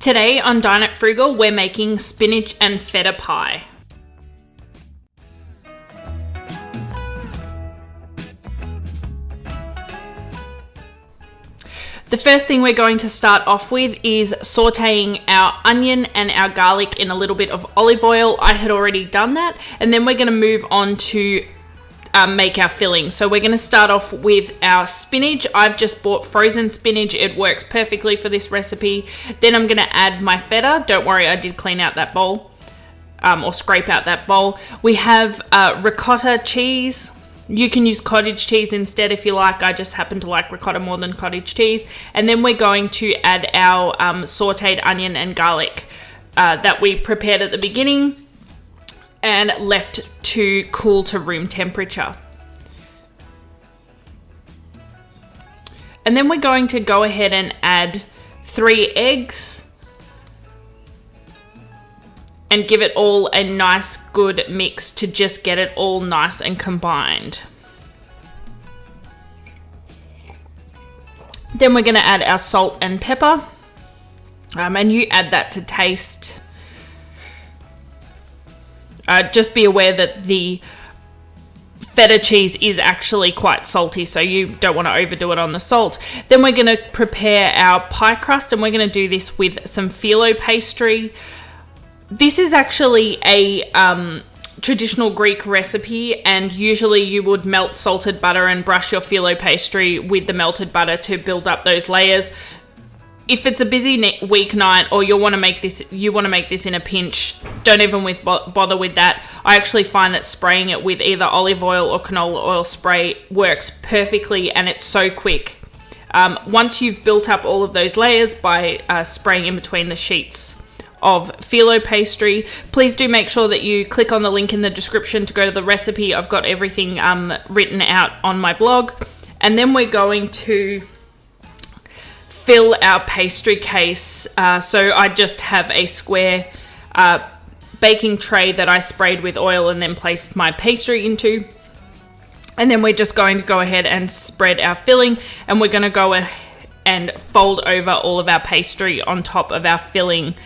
Today on Dine It Frugal, we're making spinach and feta pie. The first thing we're going to start off with is sauteing our onion and our garlic in a little bit of olive oil. I had already done that, and then we're going to move on to make our filling. So we're going to start off with our spinach. I've just bought frozen spinach. It works perfectly for this recipe. Then I'm going to add my feta. Don't worry, I did clean out that bowl or scrape out that bowl. We have ricotta cheese. You can use cottage cheese instead if you like. I just happen to like ricotta more than cottage cheese. And then we're going to add our sauteed onion and garlic that we prepared at the beginning and left to cool to room temperature. And then we're going to go ahead and add 3 eggs and give it all a nice good mix to just get it all nice and combined. Then we're going to add our salt and pepper, and you add that to taste. Just be aware that the feta cheese is actually quite salty, so you don't want to overdo it on the salt. Then we're going to prepare our pie crust, and we're going to do this with some phyllo pastry. This is actually a traditional Greek recipe, and usually you would melt salted butter and brush your phyllo pastry with the melted butter to build up those layers. If it's a busy weeknight or you want to make this in a pinch, don't even bother with that. I actually find that spraying it with either olive oil or canola oil spray works perfectly, and it's so quick. Once you've built up all of those layers by spraying in between the sheets of phyllo pastry, please do make sure that you click on the link in the description to go to the recipe. I've got everything written out on my blog. And then we're going to fill our pastry case. So I just have a square baking tray that I sprayed with oil and then placed my pastry into. And then we're just going to go ahead and spread our filling, and we're going to go and fold over all of our pastry on top of our filling,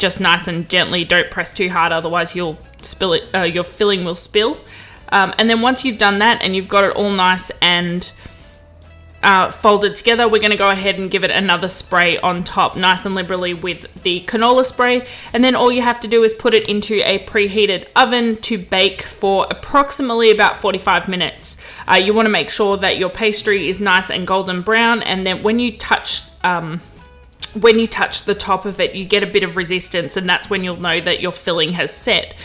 just nice and gently. Don't press too hard, otherwise you'll spill it. Your filling will spill. And then once you've done that and you've got it all nice and folded together, we're going to go ahead and give it another spray on top, nice and liberally with the canola spray. And then all you have to do is put it into a preheated oven to bake for approximately about 45 minutes. You want to make sure that your pastry is nice and golden brown, and then when you touch the top of it, you get a bit of resistance, and that's when you'll know that your filling has set.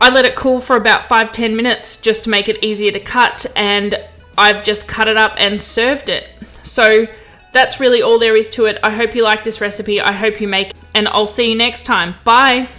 I let it cool for about 5-10 minutes just to make it easier to cut, and I've just cut it up and served it. So that's really all there is to it. I hope you like this recipe. I hope you make it, and I'll see you next time. Bye.